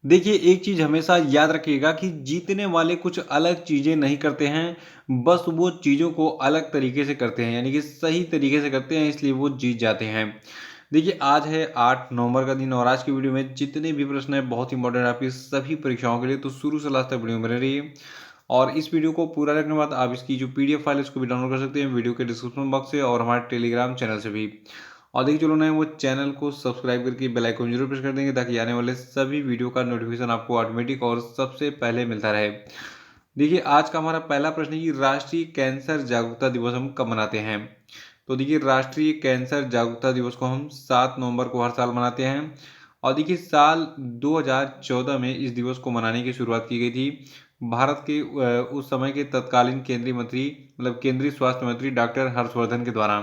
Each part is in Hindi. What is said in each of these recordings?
देखिए, एक चीज़ हमेशा याद रखिएगा कि जीतने वाले कुछ अलग चीज़ें नहीं करते हैं, बस वो चीज़ों को अलग तरीके से करते हैं, यानी कि सही तरीके से करते हैं, इसलिए वो जीत जाते हैं। देखिए, आज है 8 नवंबर का दिन और आज की वीडियो में जितने भी प्रश्न हैं बहुत इंपॉर्टेंट है आपकी सभी परीक्षाओं के लिए, तो शुरू से लास्ट तक वीडियो में बने रहिए। और इस वीडियो को पूरा देखने के बाद आप इसकी जो पीडीएफ फाइल है इसको भी डाउनलोड कर सकते हैं वीडियो के डिस्क्रिप्शन बॉक्स से और हमारे टेलीग्राम चैनल से भी। और देखिए, जो लोग नए हैं वो चैनल को सब्सक्राइब करके बेल आइकन जरूर प्रेस कर देंगे ताकि आने वाले सभी वीडियो का नोटिफिकेशन आपको ऑटोमेटिक और सबसे पहले मिलता रहे। देखिए, आज का हमारा पहला प्रश्न है कि राष्ट्रीय कैंसर जागरूकता दिवस हम कब मनाते हैं। तो देखिए, राष्ट्रीय कैंसर जागरूकता दिवस को हम 7 नवंबर को हर साल मनाते हैं। और देखिए, साल 2014 में इस दिवस को मनाने की शुरुआत की गई थी। भारत के उस समय के तत्कालीन केंद्रीय मंत्री मतलब केंद्रीय स्वास्थ्य मंत्री डॉक्टर हर्षवर्धन के द्वारा।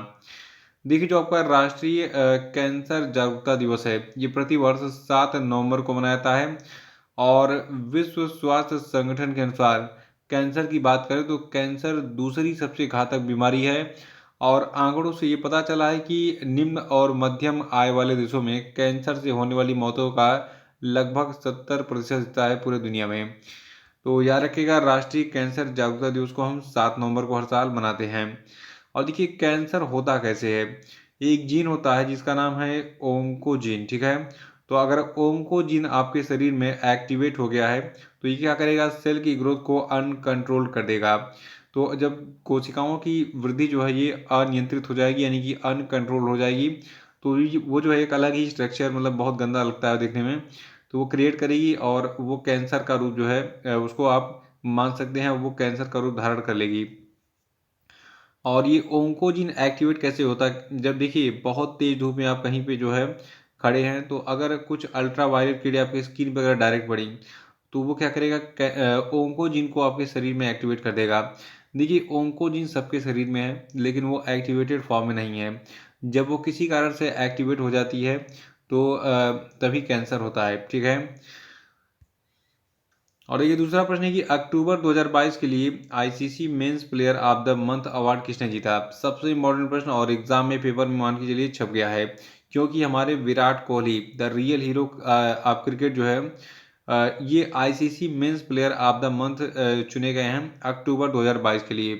देखिए, जो आपका राष्ट्रीय कैंसर जागरूकता दिवस है, ये प्रतिवर्ष 7 नवंबर को मनाया जाता है। और विश्व स्वास्थ्य संगठन के अनुसार कैंसर की बात करें तो कैंसर दूसरी सबसे घातक बीमारी है। और आंकड़ों से ये पता चला है कि निम्न और मध्यम आय वाले देशों में कैंसर से होने वाली मौतों का लगभग 70% हिस्सा है पूरे दुनिया में। तो याद रखिएगा, राष्ट्रीय कैंसर जागरूकता दिवस को हम 7 नवंबर को हर साल मनाते हैं। और देखिए, कैंसर होता कैसे है। एक जीन होता है जिसका नाम है ओंकोजीन, ठीक है। तो अगर ओंकोजीन आपके शरीर में एक्टिवेट हो गया है तो ये क्या करेगा, सेल की ग्रोथ को अनकंट्रोल कर देगा। तो जब कोशिकाओं की वृद्धि जो है ये अनियंत्रित हो जाएगी यानी कि अनकंट्रोल हो जाएगी, तो वो जो है एक अलग ही स्ट्रक्चर मतलब बहुत गंदा लगता है देखने में, तो वो क्रिएट करेगी और वो कैंसर का रूप जो है उसको आप मान सकते हैं वो कैंसर का रूप धारण कर लेगी। और ये ओंकोजिन एक्टिवेट कैसे होता है, जब देखिए बहुत तेज धूप में आप कहीं पे जो है खड़े हैं, तो अगर कुछ अल्ट्रा वायलेट किरणें आपकी स्किन पर अगर डायरेक्ट पड़ी तो वो क्या करेगा, ओंकोजिन को आपके शरीर में एक्टिवेट कर देगा। देखिए, ओंकोजिन सबके शरीर में है लेकिन वो एक्टिवेटेड फॉर्म में नहीं है। जब वो किसी कारण से एक्टिवेट हो जाती है तो तभी कैंसर होता है, ठीक है। और ये दूसरा प्रश्न है कि अक्टूबर 2022 के लिए ICC men's player of the month award किसने जीता। सबसे इम्पोर्टेंट प्रश्न और एग्जाम में पेपर में मान के चलिए छप गया है, क्योंकि हमारे Virat Kohli the real hero of cricket जो है ये ICC men's player of the month चुने गए हैं अक्टूबर 2022 के लिए।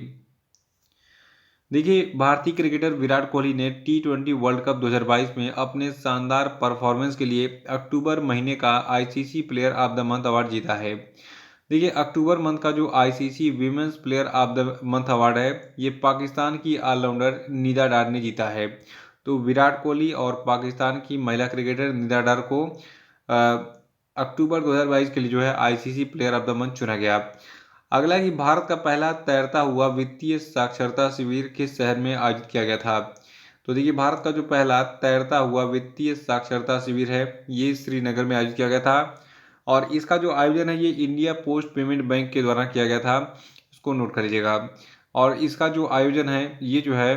देखिए, भारतीय क्रिकेटर विराट कोहली ने टी20 वर्ल्ड कप 2022 में अपने शानदार परफॉर्मेंस के लिए अक्टूबर महीने का ICC player of the month award जीता है। देखिए, अक्टूबर मंथ का जो ICC women's player of the month award है ये पाकिस्तान की ऑलराउंडर निदा डार ने जीता है। तो विराट कोहली और पाकिस्तान की महिला क्रिकेटर निदा डार को अक्टूबर 2022 के लिए जो है ICC player of the month चुना गया। अगला है कि भारत का पहला तैरता हुआ वित्तीय साक्षरता शिविर किस शहर में आयोजित किया गया था। तो देखिए, भारत का जो पहला तैरता हुआ वित्तीय साक्षरता शिविर है ये श्रीनगर में आयोजित किया गया था। और इसका जो आयोजन है ये इंडिया पोस्ट पेमेंट बैंक के द्वारा किया गया था, इसको नोट कर लीजिएगा। और इसका जो आयोजन है ये जो है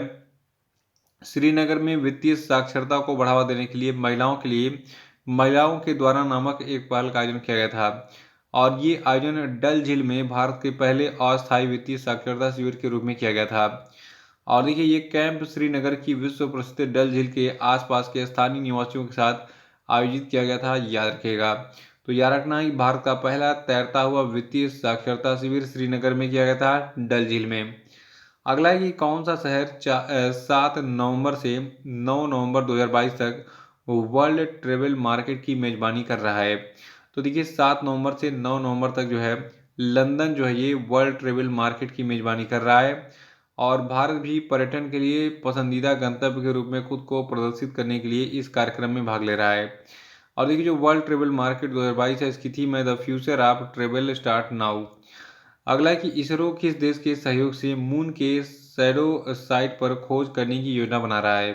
श्रीनगर में वित्तीय साक्षरता को बढ़ावा देने के लिए महिलाओं के द्वारा नामक एक पहल का आयोजन किया गया था। और ये आयोजन डल झील में भारत के पहले अस्थायी वित्तीय साक्षरता शिविर के रूप में किया गया था। और देखिए, ये कैंप श्रीनगर की विश्व प्रसिद्ध डल झील के आसपास के स्थानीय निवासियों के साथ आयोजित किया गया था, याद रखिएगा। तो याद रखना है भारत का पहला तैरता हुआ वित्तीय साक्षरता शिविर श्रीनगर में किया गया था, डल झील में। अगला है कि कौन सा शहर 7 नवंबर से 9 नवंबर 2022 तक वर्ल्ड ट्रेवल मार्केट की मेजबानी कर रहा है। तो देखिए, 7 नवंबर से 9 नवंबर तक जो है लंदन जो है ये वर्ल्ड ट्रेवल मार्केट की मेजबानी कर रहा है। और भारत भी पर्यटन के लिए पसंदीदा गंतव्य के रूप में खुद को प्रदर्शित करने के लिए इस कार्यक्रम में भाग ले रहा है। और देखिए, जो वर्ल्ड ट्रेवल मार्केट 2022 है इसकी थीम है the future of travel start now. अगला है कि इसरो किस देश के सहयोग से मून के शैडो साइट पर खोज करने की योजना बना रहा है।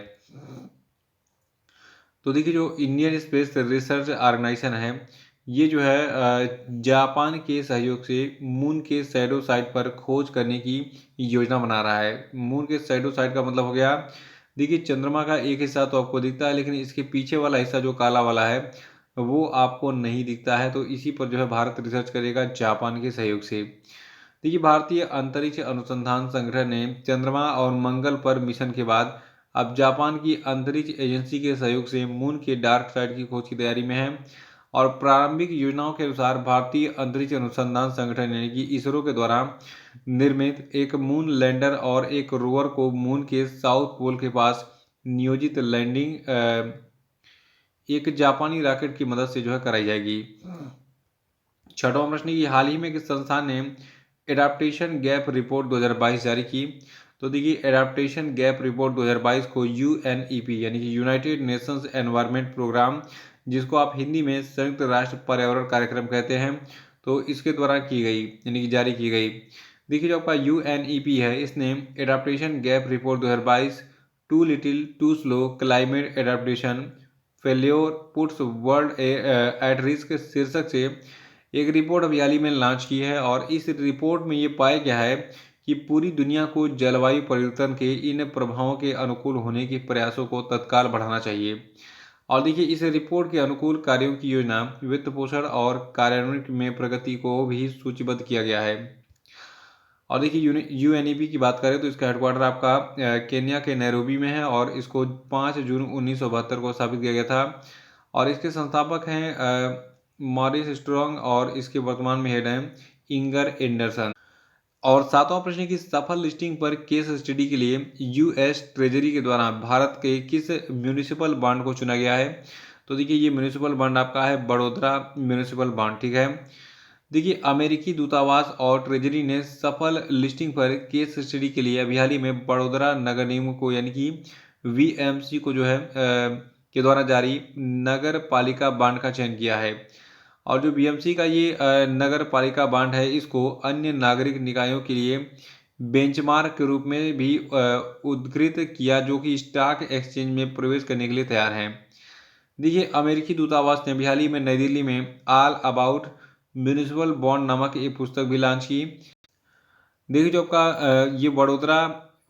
तो देखिए, जो इंडियन स्पेस रिसर्च ऑर्गेनाइजेशन है ये जो है जापान के सहयोग से मून के शैडो साइट पर खोज करने की योजना बना रहा है। मून के शैडो साइट का मतलब हो गया, देखिए चंद्रमा का एक हिस्सा तो आपको दिखता है लेकिन इसके पीछे वाला हिस्सा जो काला वाला है वो आपको नहीं दिखता है, तो इसी पर जो है भारत रिसर्च करेगा जापान के सहयोग से। देखिए, भारतीय अंतरिक्ष अनुसंधान संगठन ने चंद्रमा और मंगल पर मिशन के बाद अब जापान की अंतरिक्ष एजेंसी के सहयोग से मून के डार्क साइड की खोज की तैयारी में है। और प्रारंभिक योजनाओं के अनुसार भारतीय अंतरिक्ष अनुसंधान संगठन यानी कि इसरो के द्वारा निर्मित एक मून लैंडर और एक रोवर को मून के साउथ पोल के पास नियोजित लैंडिंग एक जापानी रॉकेट की मदद से जो है कराई जाएगी। छठवां प्रश्न की हाल ही में किस संस्थान ने एडाप्टेशन गैप रिपोर्ट 2022 जारी की? तो देखिए एडाप्टेशन गैप रिपोर्ट 2022 को यूएनईपी यानी कि यूनाइटेड नेशंस एनवायरनमेंट प्रोग्राम, जिसको आप हिंदी में संयुक्त राष्ट्र पर्यावरण कार्यक्रम कहते हैं, तो इसके द्वारा की गई यानी कि जारी की गई। देखिए जो आपका यूएनईपी है, इसने adaptation gap report 2022 too little too slow climate adaptation failure puts world at risk शीर्षक से एक रिपोर्ट अभी हाल ही में लॉन्च की है। और इस रिपोर्ट में ये पाया गया है कि पूरी दुनिया को जलवायु परिवर्तन के इन प्रभावों के अनुकूल होने के प्रयासों को तत्काल बढ़ाना चाहिए। और देखिए इस रिपोर्ट के अनुकूल कार्यों की योजना, वित्त पोषण और कार्यान्वयन में प्रगति को भी सूचीबद्ध किया गया है। और देखिए यूएनईपी की बात करें तो इसका हेडक्वार्टर आपका केन्या के नैरोबी में है और इसको 5 जून 1972 को स्थापित किया गया था। और इसके संस्थापक हैं मॉरिस स्ट्रॉन्ग और इसके वर्तमान में हेड हैं इंगर एंडरसन। और सातवां प्रश्न की सफल लिस्टिंग पर केस स्टडी के लिए यूएस ट्रेजरी के द्वारा भारत के किस म्यूनिसिपल बॉन्ड को चुना गया है? तो देखिए ये म्यूनिसिपल बॉन्ड आपका है बड़ोदरा म्यूनिसिपल बॉन्ड, ठीक है। देखिए अमेरिकी दूतावास और ट्रेजरी ने सफल लिस्टिंग पर केस स्टडी के लिए अभी हाल ही में बड़ोदरा नगर निगम को यानी कि वीएमसी को जो है के द्वारा जारी नगर पालिका बांड का चयन किया है। और जो बीएमसी का ये नगर पालिका बांड है, इसको अन्य नागरिक निकायों के लिए बेंचमार्क के रूप में भी उद्धृत किया, जो कि स्टॉक एक्सचेंज में प्रवेश करने के लिए तैयार हैं। देखिए अमेरिकी दूतावास ने हाल ही में नई दिल्ली में ऑल अबाउट म्यूनिसिपल बॉन्ड नामक एक पुस्तक भी लॉन्च की। देखिए जो आपका ये वडोदरा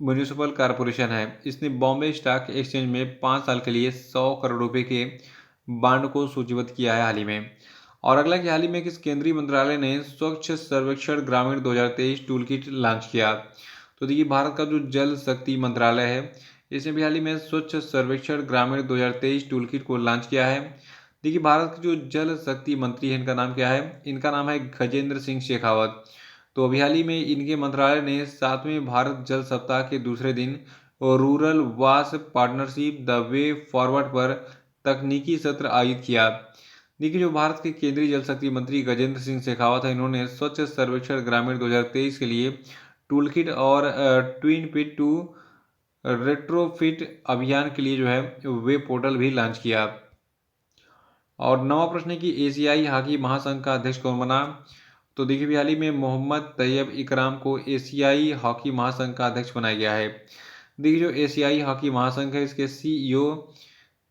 म्यूनिसिपल कॉरपोरेशन है, इसने बॉम्बे स्टॉक एक्सचेंज में 5 साल के लिए 100 करोड़ रुपए के बॉन्ड को सूचीबद्ध किया है हाल ही में। और अगला कि हाल ही में किस केंद्रीय मंत्रालय ने स्वच्छ सर्वेक्षण ग्रामीण 2023 टूल किट लॉन्च किया? तो देखिए भारत का जो जल शक्ति मंत्रालय है, इसने भी हाल ही में स्वच्छ सर्वेक्षण ग्रामीण 2023 टूल किट को लॉन्च किया है। देखिए भारत के जो जल शक्ति मंत्री हैं, इनका नाम क्या है? इनका नाम है गजेंद्र सिंह शेखावत। तो अभी हाल ही में इनके मंत्रालय ने 7वें भारत जल सप्ताह के दूसरे दिन रूरल वास पार्टनरशिप द वे फॉरवर्ड पर तकनीकी सत्र आयोजित किया। देखिए जो भारत के केंद्रीय जल शक्ति मंत्री गजेंद्र सिंह शेखावत है, इन्होंने स्वच्छ सर्वेक्षण ग्रामीण 2023 के लिए टूलकिट और ट्विन पिट टू रेट्रोफिट अभियान के लिए जो है वेब पोर्टल भी लॉन्च किया। और नवा प्रश्न है कि एशियाई हॉकी महासंघ का अध्यक्ष कौन बना? तो देखिए भी हाल ही में मोहम्मद तैयब इकराम को एशियाई हॉकी महासंघ का अध्यक्ष बनाया गया है। देखिए जो एशियाई हॉकी महासंघ है, इसके सीईओ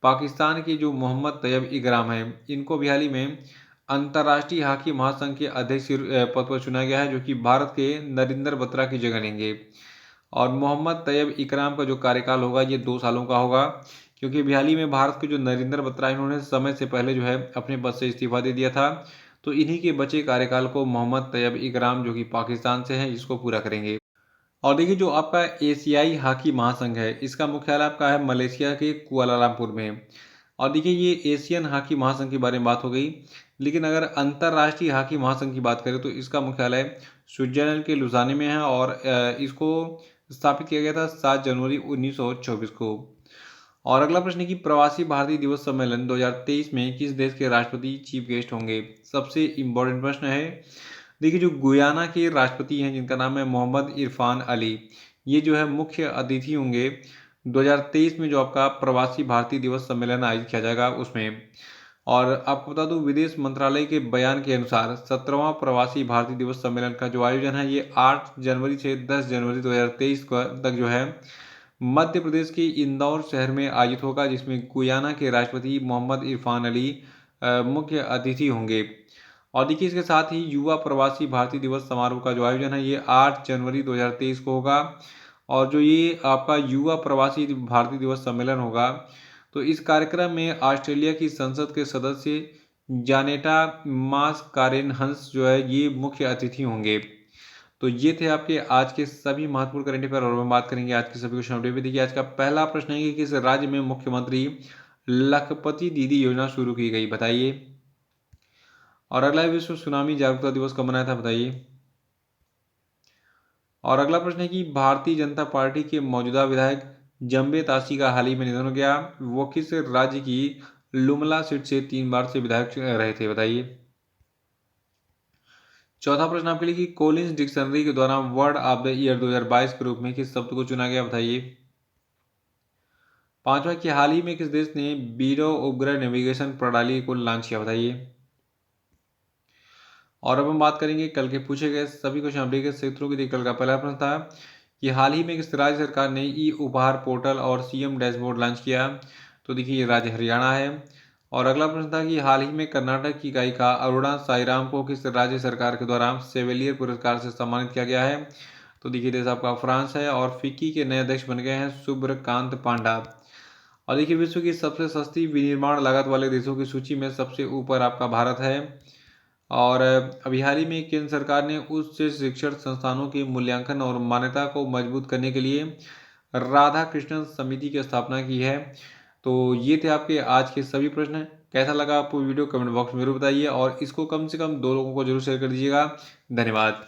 पाकिस्तान के जो मोहम्मद तैयब इकराम है, इनको भी हाल ही में अंतर्राष्ट्रीय हॉकी महासंघ के अध्यक्ष पद पर चुना गया है, जो कि भारत के नरिंदर बत्रा की जगह लेंगे। और मोहम्मद तैयब इकराम का जो कार्यकाल होगा ये 2 सालों का होगा, क्योंकि हाल ही में भारत के जो नरिंदर बत्रा इन्होंने समय से पहले जो है अपने पद से इस्तीफा दे दिया था। तो इन्हीं के बचे कार्यकाल को मोहम्मद तैयब इकराम, जो कि पाकिस्तान से हैं, इसको पूरा करेंगे। और देखिए जो आपका एशियाई हॉकी महासंघ है, इसका मुख्यालय आपका है मलेशिया के कुआलालंपुर में। और देखिए ये एशियन हॉकी महासंघ के बारे में बात हो गई, लेकिन अगर अंतर्राष्ट्रीय हॉकी महासंघ की बात करें तो इसका मुख्यालय स्विट्जरलैंड के लुसाने में है और इसको स्थापित किया गया था 7 जनवरी 1924 को। और अगला प्रश्न है कि प्रवासी भारतीय दिवस सम्मेलन 2023 में किस देश के राष्ट्रपति चीफ गेस्ट होंगे? सबसे इम्पोर्टेंट प्रश्न है। देखिए जो गुयाना के राष्ट्रपति हैं, जिनका नाम है मोहम्मद इरफान अली, ये जो है मुख्य अतिथि होंगे 2023 में जो आपका प्रवासी भारतीय दिवस सम्मेलन आयोजित किया जाएगा उसमें। और आपको बता दूं विदेश मंत्रालय के बयान के अनुसार 17वां प्रवासी भारतीय दिवस सम्मेलन का जो आयोजन है ये 8 जनवरी से 10 जनवरी 2023 तक जो है मध्य प्रदेश के इंदौर शहर में आयोजित होगा, जिसमें गुयाना के राष्ट्रपति मोहम्मद इरफान अली मुख्य अतिथि होंगे। और देखिए इसके साथ ही युवा प्रवासी भारतीय दिवस समारोह का जो आयोजन है ये 8 जनवरी 2023 को होगा। और जो ये आपका युवा प्रवासी भारतीय दिवस सम्मेलन होगा, तो इस कार्यक्रम में ऑस्ट्रेलिया की संसद के सदस्य जानेटा मास कारेन हंस जो है ये मुख्य अतिथि होंगे। तो ये थे आपके आज के सभी महत्वपूर्ण करंट अफेयर। और हम बात करेंगे आज के सभी क्वेश्चन अपडेट भी। देखिए आज का पहला प्रश्न है कि किस राज्य में मुख्यमंत्री लखपति दीदी योजना शुरू की गई? बताइए। और अगला है, विश्व सुनामी जागरूकता दिवस कब मनाया था, बताइए। और अगला प्रश्न है कि भारतीय जनता पार्टी के मौजूदा विधायक जम्बे ताशी का हाल ही में निधन हो गया, वो किस राज्य की लुमला सीट से 3 बार से विधायक रहे थे, बताइए। चौथा प्रश्न आपके लिए कि कोलिंस डिक्शनरी के द्वारा वर्ड ऑफ द ईयर 2022 के रूप में किस शब्द को चुना गया, बताइए। पांचवा कि हाल ही में किस देश ने बीरो उपग्रह नेविगेशन प्रणाली को लॉन्च किया, बताइए। और अब हम बात करेंगे कल के पूछे गए सभी क्वेश्चन अपडेट के क्षेत्रों की। कल का पहला प्रश्न था कि हाल ही में किस राज्य सरकार ने ई उपहार पोर्टल और सीएम डैशबोर्ड लॉन्च किया, तो देखिए ये राज्य हरियाणा है। और अगला प्रश्न था कि हाल ही में कर्नाटक की गायिका अरुणा साईराम को किस राज्य सरकार के द्वारा सेवेलियर पुरस्कार से सम्मानित किया गया है, तो देखिए देश आपका फ्रांस है। और फिक्की के नए अध्यक्ष बन गए हैं सुब्रकांत पांडा। और देखिए विश्व की सबसे सस्ती विनिर्माण लागत वाले देशों की सूची में सबसे ऊपर आपका भारत है। और अभी हाल ही में केंद्र सरकार ने उच्च शिक्षण संस्थानों के मूल्यांकन और मान्यता को मजबूत करने के लिए राधा कृष्णन समिति की स्थापना की है। तो ये थे आपके आज के सभी प्रश्न। कैसा लगा आपको वीडियो, कमेंट बॉक्स में जरूर बताइए और इसको कम से कम 2 लोगों को जरूर शेयर कर दीजिएगा। धन्यवाद।